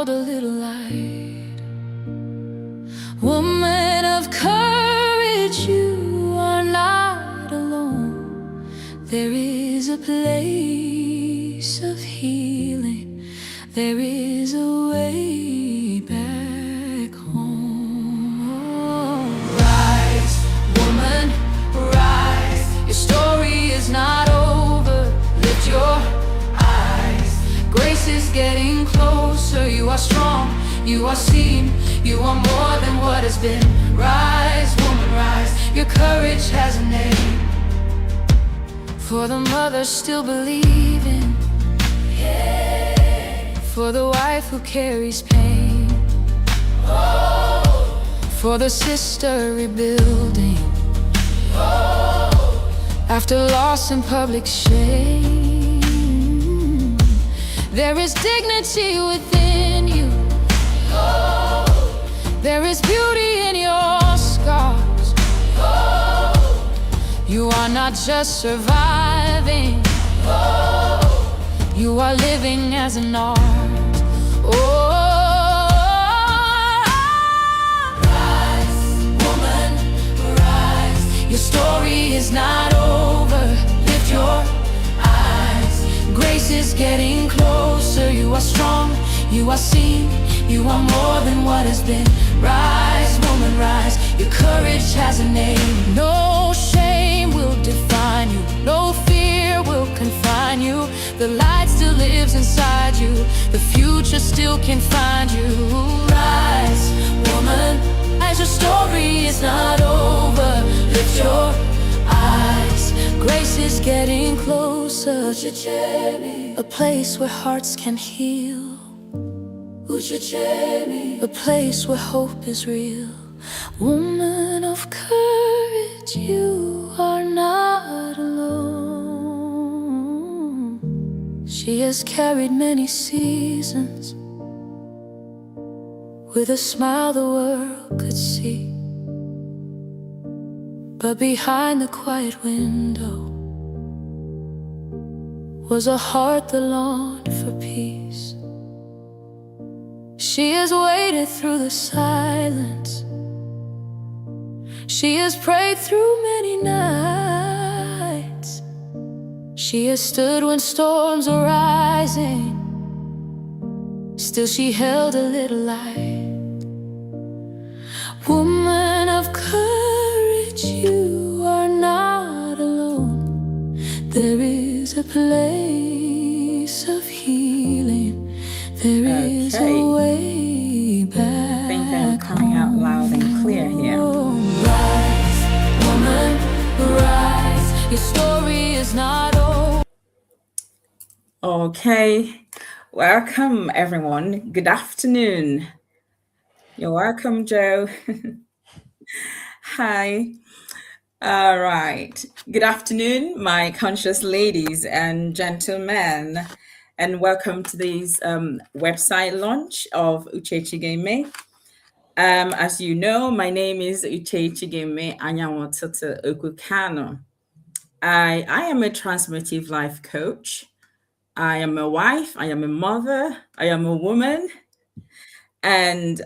held a little light. Woman of courage, you are not alone. There is a place of healing. There is a way back home. Rise, woman, rise. Your story is not over. Lift your eyes. Grace is getting closer. You are strong, you are seen, you are more than what has been. Rise, woman, rise. Your courage has a name. For the mother still believing, for the wife who carries pain, for the sister rebuilding after loss and public shame. There is dignity within you. There is beauty in your scars. You are not just surviving, you are living as an art. Rise, woman, rise. Your story is not over. Lift your eyes. Grace is getting closer. You are strong, you are seen, you are more than what has been. Rise, woman, rise. Your courage has a name. No shame will define you. No fear will confine you. The light still lives inside you. The future still can find you. Rise, woman, as your story is not over. Lift your eyes. Grace is getting closer. A place where hearts can heal. A place where hope is real. Woman of courage, you are not alone. She has carried many seasons with a smile the world could see. But behind the quiet window was a heart that longed for peace. She has waited through the silence. She has prayed through many nights. She has stood when storms are rising. Still she held a little light. Woman of courage, you are not alone. There is a place of healing. There is a way back. I think I'm coming out loud and clear here. Rise, woman, rise. Your story is not over. Okay, welcome everyone. Good afternoon. You're welcome, Joe. Hi. All right. Good afternoon, my conscious ladies and gentlemen, and welcome to this website launch of Uche Chigeme. As you know, my name is Uche Chigeme Anyanwototo Okukano. I am a transformative life coach. I am a wife, I am a mother, I am a woman, and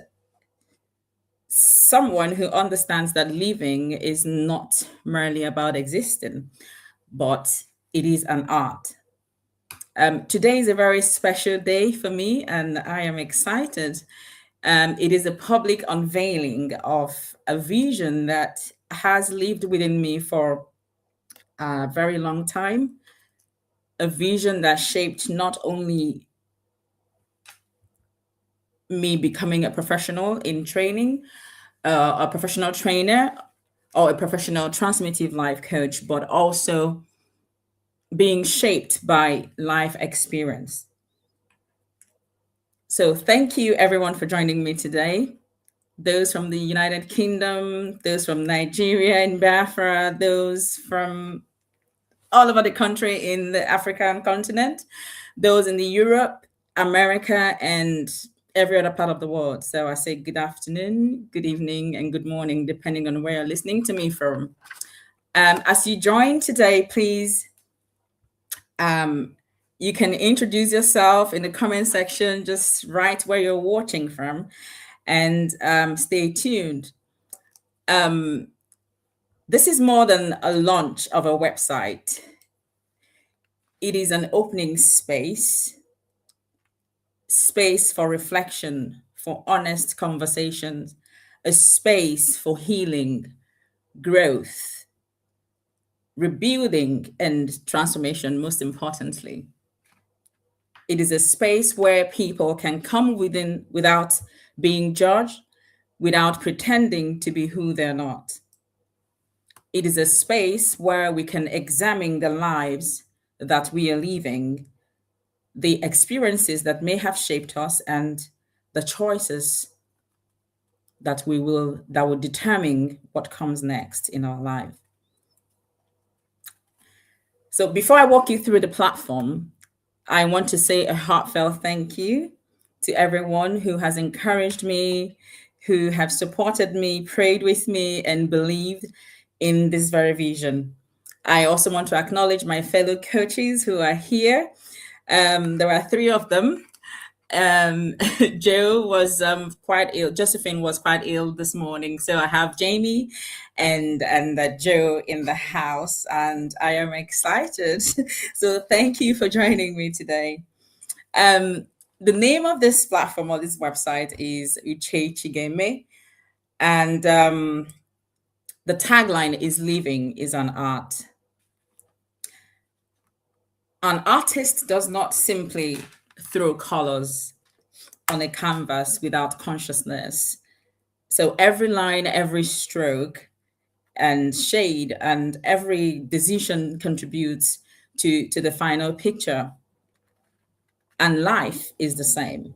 someone who understands that living is not merely about existing, but it is an art. Today is a very special day for me, and I am excited. It is a public unveiling of a vision that has lived within me for a very long time. A vision that shaped not only me becoming a professional in training, a professional trainer, or a professional transformative life coach, but also being shaped by life experience. So thank you everyone for joining me today. Those from the United Kingdom, those from Nigeria and Biafra, those from all over the country in the African continent, those in the Europe, America, and every other part of the world. So I say good afternoon, good evening, and good morning, depending on where you're listening to me from. As you join today, please You can introduce yourself in the comment section, just write where you're watching from, and stay tuned. Um, this is more than a launch of a website, it is an opening space for reflection, for honest conversations, a space for healing, growth, rebuilding, and transformation, most importantly. It is a space where people can come within without being judged, without pretending to be who they're not. It is a space where we can examine the lives that we are living, the experiences that may have shaped us, and the choices that will determine what comes next in our life. So before I walk you through the platform, I want to say a heartfelt thank you to everyone who has encouraged me, who have supported me, prayed with me, and believed in this very vision. I also want to acknowledge my fellow coaches who are here. There are three of them. Joe was quite ill. Josephine was quite ill this morning, so I have Jamie and Joe in the house, and I am excited. So thank you for joining me today. The name of this platform or this website is Uche Chigeme, and the tagline is "Living is an art." An artist does not simply throw colors on a canvas without consciousness. So every line, every stroke, and shade, and every decision contributes to the final picture. And life is the same.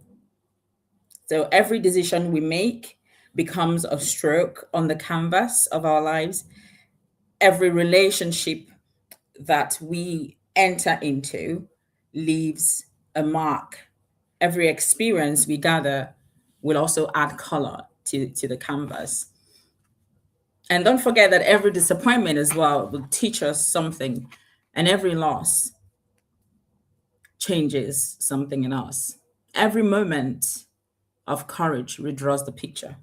So every decision we make becomes a stroke on the canvas of our lives. Every relationship that we enter into leaves a mark. Every experience we gather will also add color to the canvas. And don't forget that every disappointment as well will teach us something, and every loss changes something in us. Every moment of courage redraws the picture.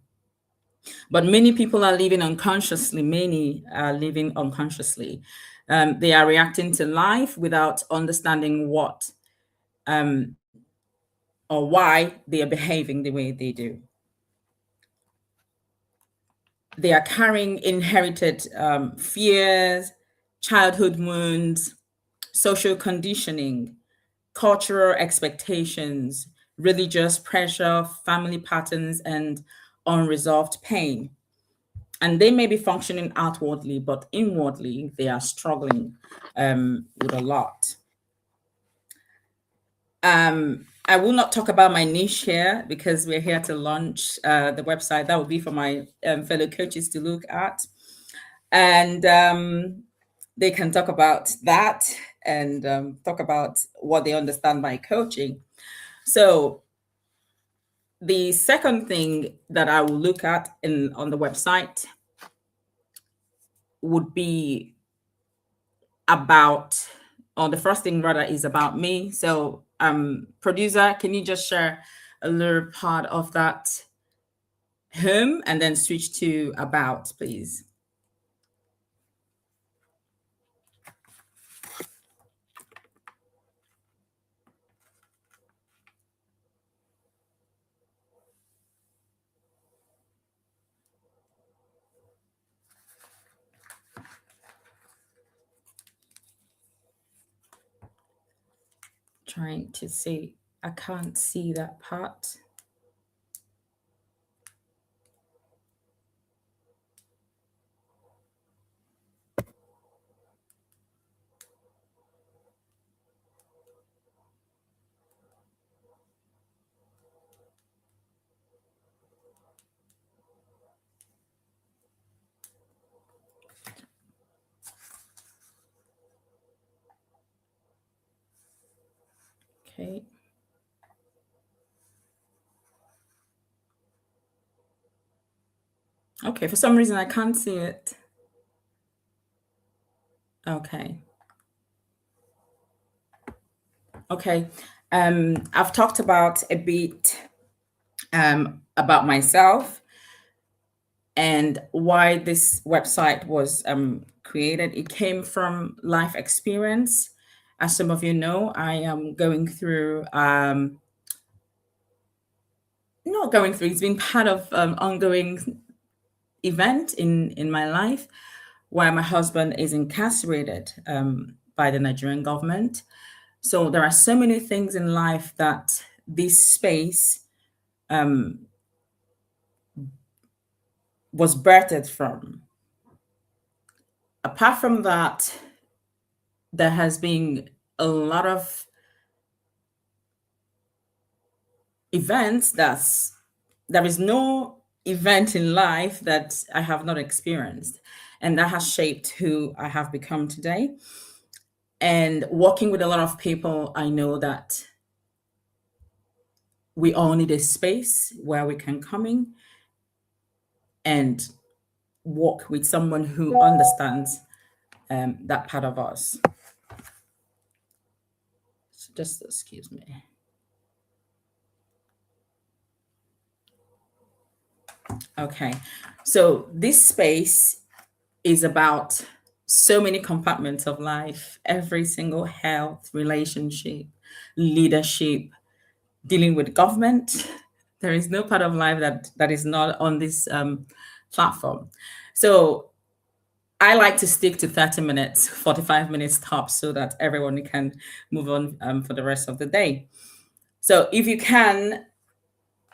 But many people are living unconsciously, many are living unconsciously. They are reacting to life without understanding what or why they are behaving the way they do. They are carrying inherited fears, childhood wounds, social conditioning, cultural expectations, religious pressure, family patterns, and unresolved pain. And they may be functioning outwardly, but inwardly, they are struggling with a lot. I will not talk about my niche here because we're here to launch the website. That would be for my fellow coaches to look at. And they can talk about that and talk about what they understand by coaching. So the second thing that I will look at on the website would be about, or the first thing rather is about me. So producer, can you just share a little part of that home and then switch to about, please? Trying to see, I can't see that part. Okay. Okay, for some reason I can't see it. Okay. Okay. I've talked about a bit about myself and why this website was created. It came from life experience. As some of you know, I am going through, not going through, it's been part of ongoing event in my life where my husband is incarcerated by the Nigerian government. So there are so many things in life that this space was birthed from. Apart from that, there has been a lot of events there is no event in life that I have not experienced, and that has shaped who I have become today. And working with a lot of people, I know that we all need a space where we can come in and walk with someone who understands that part of us. So just excuse me. Okay, so this space is about so many compartments of life, every single health, relationship, leadership, dealing with government. There is no part of life that is not on this platform. So I like to stick to 30 minutes, 45 minutes tops, so that everyone can move on for the rest of the day. So if you can,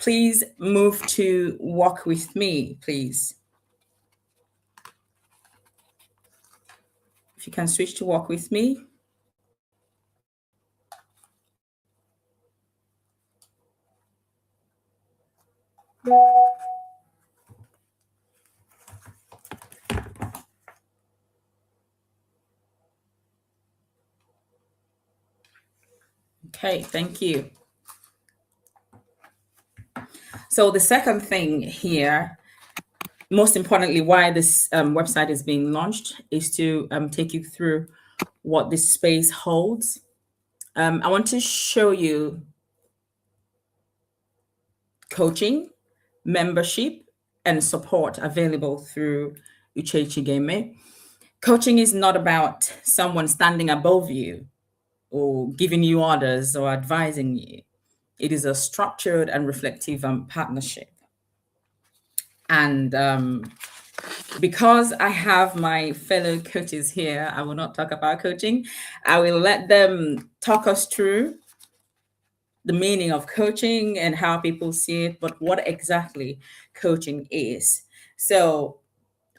please move to walk with me, please. If you can switch to walk with me. Okay, thank you. So the second thing here, most importantly, why this website is being launched is to take you through what this space holds. I want to show you coaching, membership, and support available through Uchechi Game. Coaching is not about someone standing above you or giving you orders or advising you. It is a structured and reflective partnership. And because I have my fellow coaches here, I will not talk about coaching. I will let them talk us through the meaning of coaching and how people see it, but what exactly coaching is. So,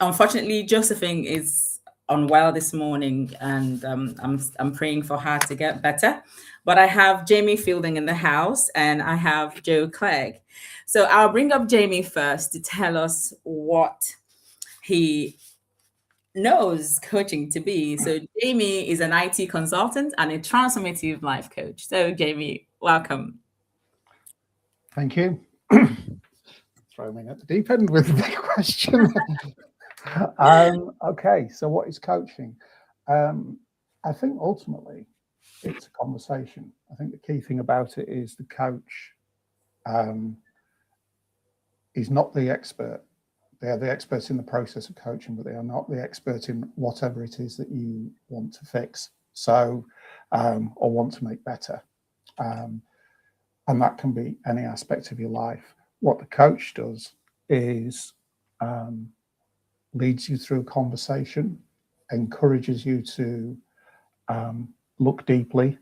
unfortunately, Josephine is unwell this morning, and I'm praying for her to get better. But I have Jamie Fielding in the house, and I have Joe Clegg. So I'll bring up Jamie first to tell us what he knows coaching to be. So Jamie is an IT consultant and a transformative life coach. So Jamie, welcome. Thank you. Throw me at the deep end with a big question. Okay, so what is coaching? I think ultimately it's a conversation. I think the key thing about it is the coach is not the expert. They are the experts in the process of coaching, but they are not the expert in whatever it is that you want to fix, or want to make better. And that can be any aspect of your life. What the coach does is leads you through a conversation, encourages you to look deeply,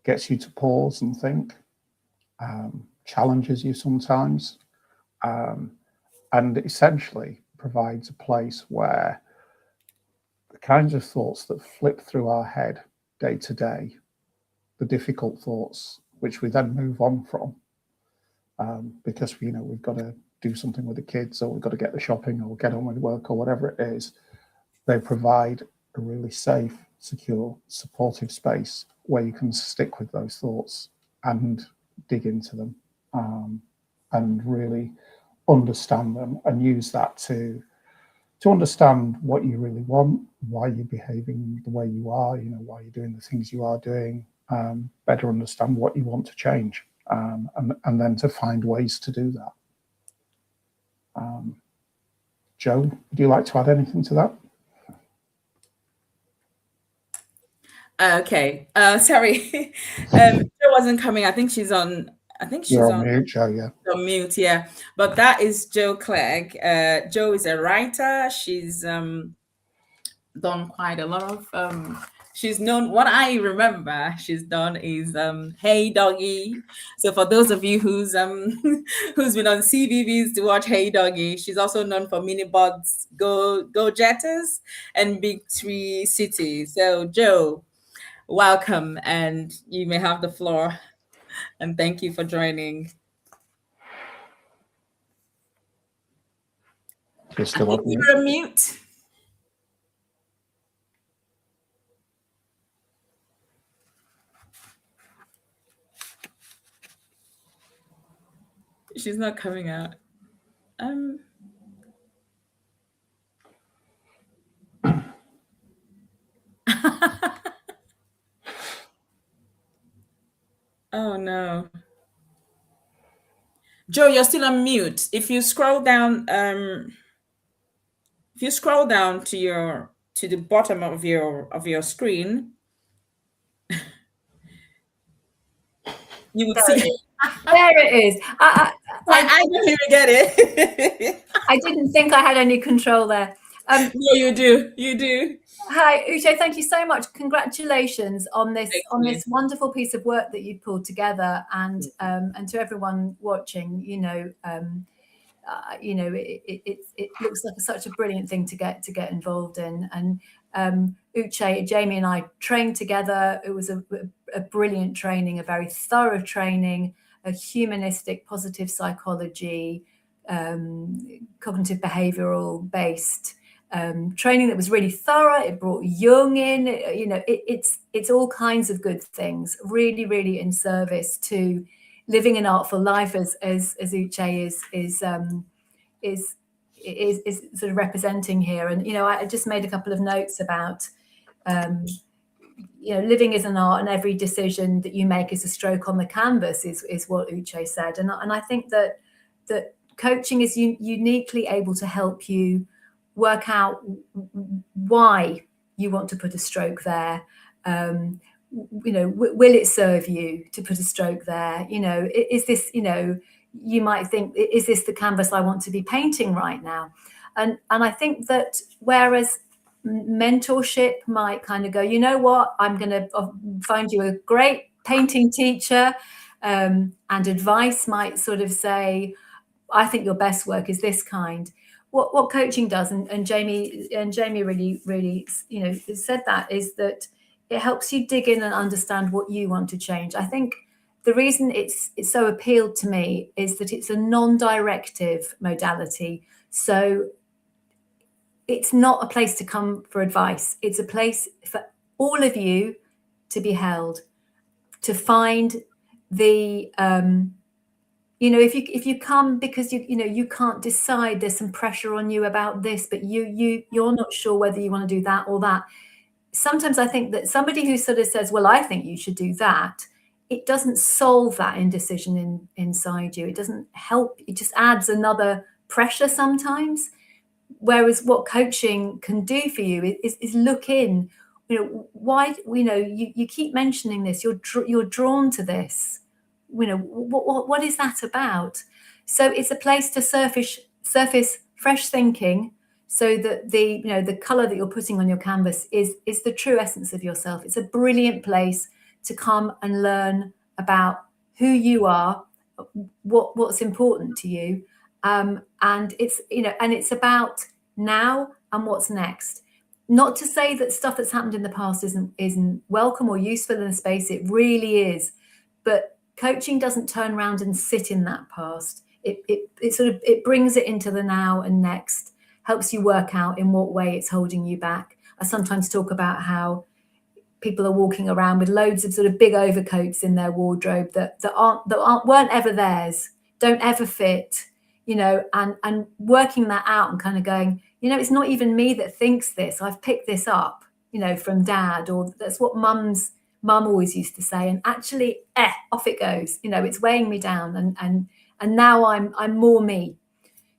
gets you to pause and think, challenges you sometimes, and essentially provides a place where the kinds of thoughts that flip through our head day to day, the difficult thoughts, which we then move on from, because we've got to do something with the kids, or we've got to get the shopping, or get on with work, or whatever it is. They provide a really safe, secure, supportive space where you can stick with those thoughts and dig into them, and really understand them and use that to to understand what you really want, why you're behaving the way you are, why you're doing the things you are doing, better understand what you want to change, and then to find ways to do that. Joe, would you like to add anything to that? Okay. Sorry. Joe wasn't coming. I think she's on. You're on mute, Joe. Yeah. On mute. Yeah. But that is Jo Clegg. Joe is a writer. She's done quite a lot of. She's known. What I remember she's done is Hey Doggy. So for those of you who's who's been on CBBS to watch Hey Doggy, she's also known for Minibots, Go Jetters, and Big Tree City. So Joe, welcome, and you may have the floor. And thank you for joining. You're still on mute. You're on mute. She's not coming out. Oh no. Joe, you're still on mute. If you scroll down, to the bottom of your screen, you would see. There it is. I didn't even get it. I didn't think I had any control there. No, you do. You do. Hi, Uche. Thank you so much. Congratulations on this wonderful piece of work that you've pulled together, and to everyone watching. It looks like such a brilliant thing to get involved in. And Uche, Jamie, and I trained together. It was a brilliant training, a very thorough training, a humanistic, positive psychology, cognitive behavioral based training that was really thorough. It brought Jung in. It's all kinds of good things, really, really in service to living an artful life, as Uche is sort of representing here. And I just made a couple of notes about living is an art, and every decision that you make is a stroke on the canvas, is what Uche said. And I think that coaching is uniquely able to help you work out why you want to put a stroke there. Will it serve you to put a stroke there? Is this, you might think, is this the canvas I want to be painting right now? And I think that whereas mentorship might kind of go, you know what, I'm going to find you a great painting teacher, and advice might sort of say, I think your best work is this kind. What coaching does, and Jamie really, really, said that, is that it helps you dig in and understand what you want to change. I think the reason it's so appealed to me is that it's a non-directive modality. So it's not a place to come for advice. It's a place for all of you to be held, to find the, if you come because you can't decide, there's some pressure on you about this, but you're not sure whether you want to do that or that. Sometimes I think that somebody who sort of says, well, I think you should do that, it doesn't solve that indecision inside you. It doesn't help. It just adds another pressure sometimes. Whereas what coaching can do for you is look in, why, you keep mentioning this, you're drawn to this, what is that about? So it's a place to surface fresh thinking, so that the color that you're putting on your canvas is the true essence of yourself. It's a brilliant place to come and learn about who you are, what's important to you, and it's about now and what's next. Not to say that stuff that's happened in the past isn't welcome or useful in the space. It really is, but coaching doesn't turn around and sit in that past. It brings it into the now and next, helps you work out in what way it's holding you back. I sometimes talk about how people are walking around with loads of sort of big overcoats in their wardrobe that weren't ever theirs, don't ever fit, and working that out and kind of going, it's not even me that thinks this. I've picked this up, from dad, or that's what mum always used to say. And actually, off it goes. It's weighing me down, and now I'm more me.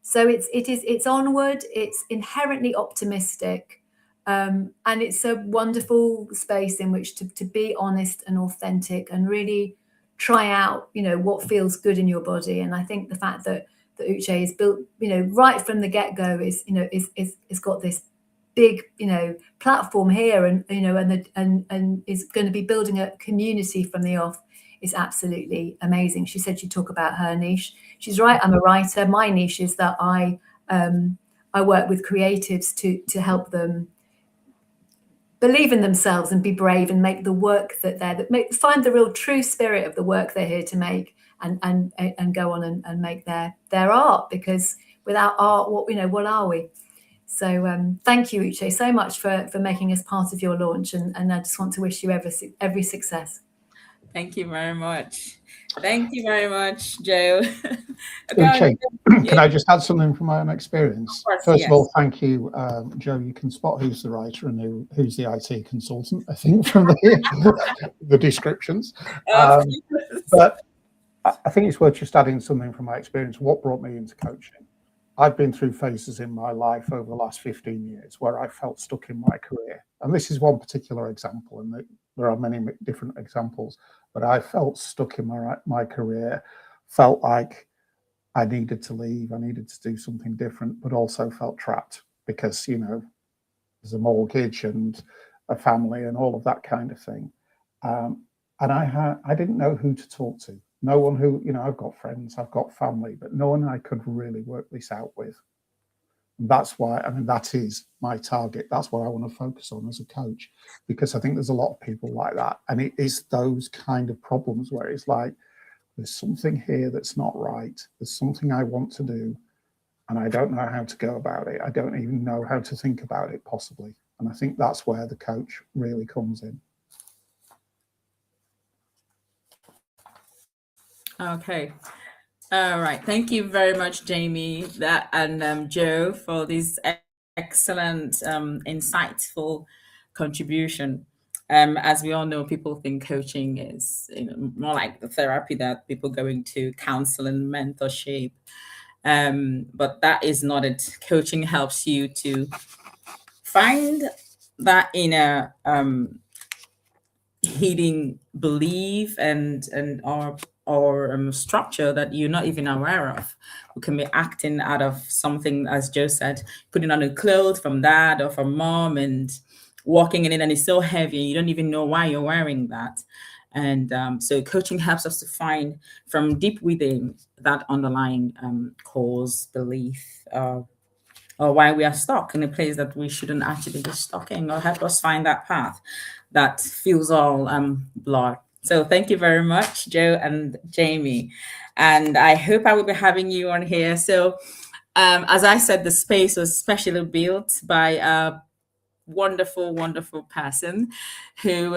So it's onward. It's inherently optimistic, and it's a wonderful space in which to be honest and authentic and really try out, what feels good in your body. And I think the fact that Uche is built, right from the get-go is got this big, platform here, and and is going to be building a community from the off is absolutely amazing. She said she'd talk about her niche. She's right. I'm a writer. My niche is that I work with creatives to help them believe in themselves and be brave and make the work find the real true spirit of the work they're here to make, and go on and make their art, because without art, what are we? So thank you, Uche, so much for making us part of your launch, and I just want to wish you every success. Thank you very much. Thank you very much, Joe. Uche, can I just add something from my own experience? Of course, First yes. of all, thank you, Joe. You can spot who's the writer and who's the IT consultant, I think, from the descriptions. But I think it's worth just adding something from my experience. What brought me into coaching? I've been through phases in my life over the last 15 years where I felt stuck in my career. And this is one particular example, and there are many different examples, but I felt stuck in my career, felt like I needed to leave, I needed to do something different, but also felt trapped because, there's a mortgage and a family and all of that kind of thing. And I didn't know who to talk to. No one who, I've got friends, I've got family, but no one I could really work this out with. And that's why, that is my target. That's what I want to focus on as a coach, because I think there's a lot of people like that. And it is those kind of problems where it's like, there's something here that's not right. There's something I want to do, and I don't know how to go about it. I don't even know how to think about it, possibly. And I think that's where the coach really comes in. Okay. All right. Thank you very much, Jamie, and Joe, for this excellent, insightful contribution. As we all know, people think coaching is more like the therapy that people going to, counseling, mentorship. But that is not it. Coaching helps you to find that inner hidden belief and or structure that you're not even aware of. We can be acting out of something, as Joe said, putting on a clothes from dad or from mom and walking in it, and it's so heavy you don't even know why you're wearing that. And so coaching helps us to find from deep within that underlying cause, belief, or why we are stuck in a place that we shouldn't actually be stuck in, or help us find that path that feels all blurred. So thank you very much, Joe and Jamie. And I hope I will be having you on here. So as I said, the space was specially built by a wonderful, wonderful person who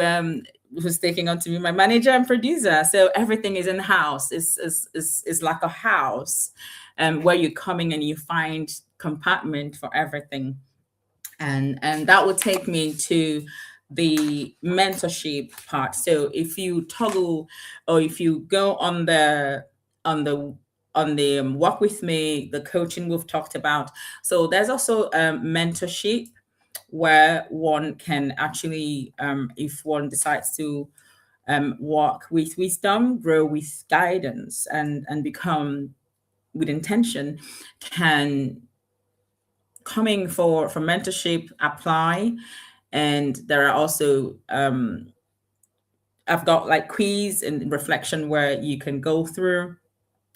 was taking on to be my manager and producer. So everything is in-house. It's like a house where you're coming and you find compartment for everything. And that would take me to the mentorship part. So if you toggle, or if you go on the Walk With Me, the coaching we've talked about. So there's also mentorship, where one can actually, if one decides to walk with wisdom, grow with guidance, and become with intention, can coming for mentorship apply. And there are also I've got like quiz and reflection where you can go through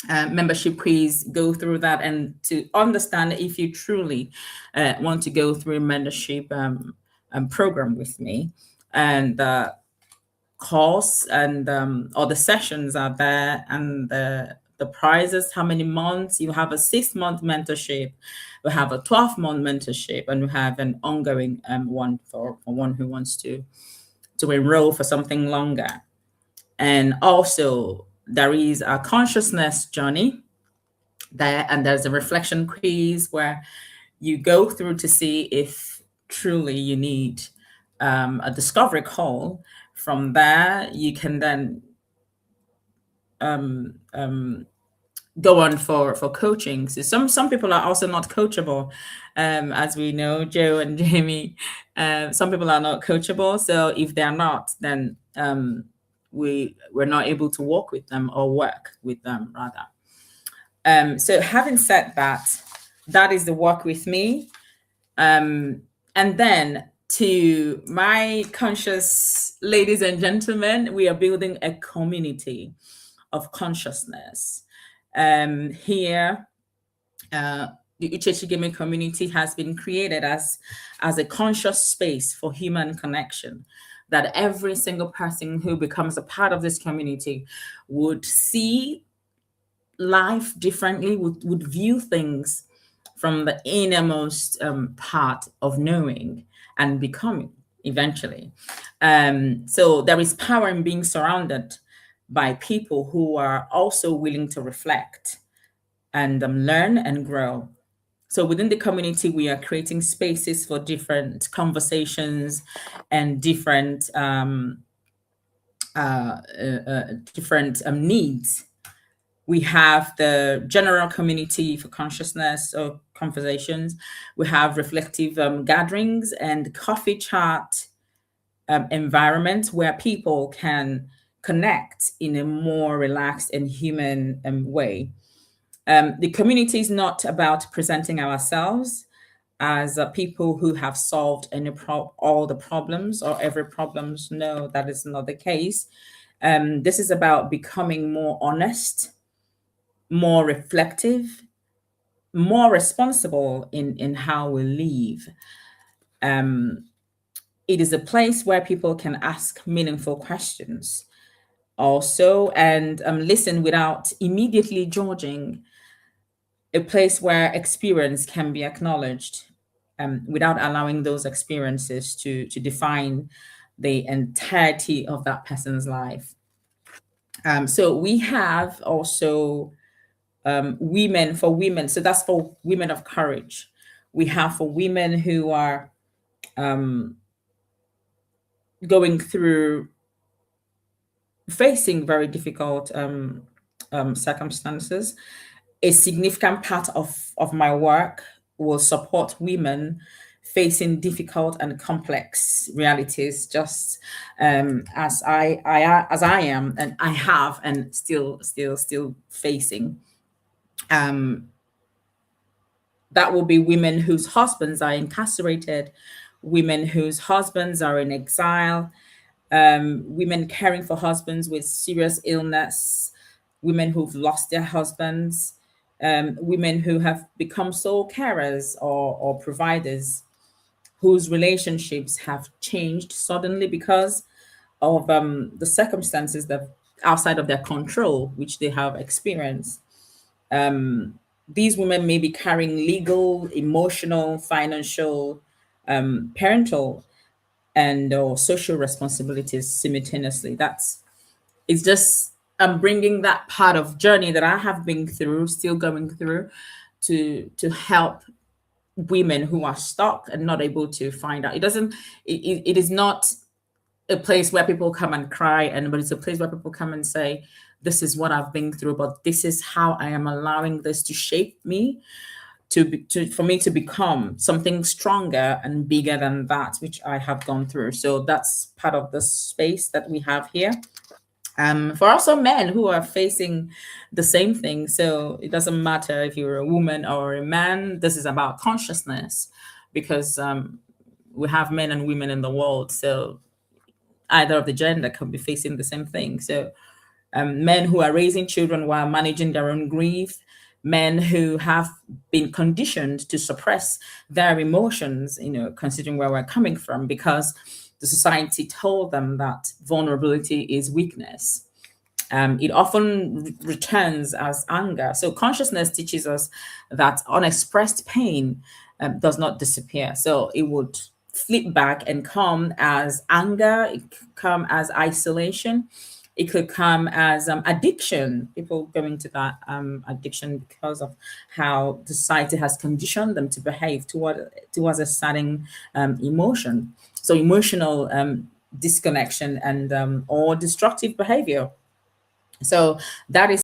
membership quiz, go through that, and to understand if you truly want to go through a mentorship program with me. And the course and or the sessions are there, and the prizes, how many months. You have a 6-month mentorship, we have a 12-month mentorship, and we have an ongoing one for one who wants to enroll for something longer. And also there is a consciousness journey there, and there's a reflection quiz where you go through to see if truly you need a discovery call. From there, you can then go on for coaching. So some people are also not coachable, as we know, Joe and Jamie. Some people are not coachable. So if they're not, then we're not able to work with them or work with them rather. So having said that, that is the work with me. And then to my conscious ladies and gentlemen, we are building a community of consciousness. Here, the Uchechigeme community has been created as a conscious space for human connection, that every single person who becomes a part of this community would see life differently, would view things from the innermost part of knowing and becoming eventually. So there is power in being surrounded by people who are also willing to reflect and learn and grow. So within the community, we are creating spaces for different conversations and different needs. We have the general community for consciousness or conversations. We have reflective gatherings and coffee chat environments where people can connect in a more relaxed and human way. The community is not about presenting ourselves as people who have solved all the problems or every problems. No, that is not the case. This is about becoming more honest, more reflective, more responsible in how we live. It is a place where people can ask meaningful questions also and listen without immediately judging. A place where experience can be acknowledged without allowing those experiences to define the entirety of that person's life. So we have also women for women. So that's for women of courage. We have for women who are going through facing very difficult circumstances. A significant part of my work will support women facing difficult and complex realities, just as I am, and I have, and still facing. That will be women whose husbands are incarcerated, women whose husbands are in exile, women caring for husbands with serious illness, women who've lost their husbands, women who have become sole carers or providers, whose relationships have changed suddenly because of the circumstances that outside of their control, which they have experienced. These women may be carrying legal, emotional, financial, parental, and or social responsibilities simultaneously. It's just I'm bringing that part of journey that I have been through, still going through, to help women who are stuck and not able to find out. It is not a place where people come and cry, but it's a place where people come and say, this is what I've been through, but this is how I am allowing this to shape me, for me to become something stronger and bigger than that which I have gone through. So that's part of the space that we have here. For also men who are facing the same thing. So it doesn't matter if you're a woman or a man, this is about consciousness, because we have men and women in the world. So either of the gender can be facing the same thing. So men who are raising children while managing their own grief, men who have been conditioned to suppress their emotions, considering where we're coming from, because the society told them that vulnerability is weakness. It often returns as anger. So consciousness teaches us that unexpressed pain does not disappear. So it would flip back and come as anger, it come as isolation, It could come as addiction. People go into that addiction because of how society has conditioned them to behave towards a certain emotion. So emotional disconnection and or destructive behavior. So that is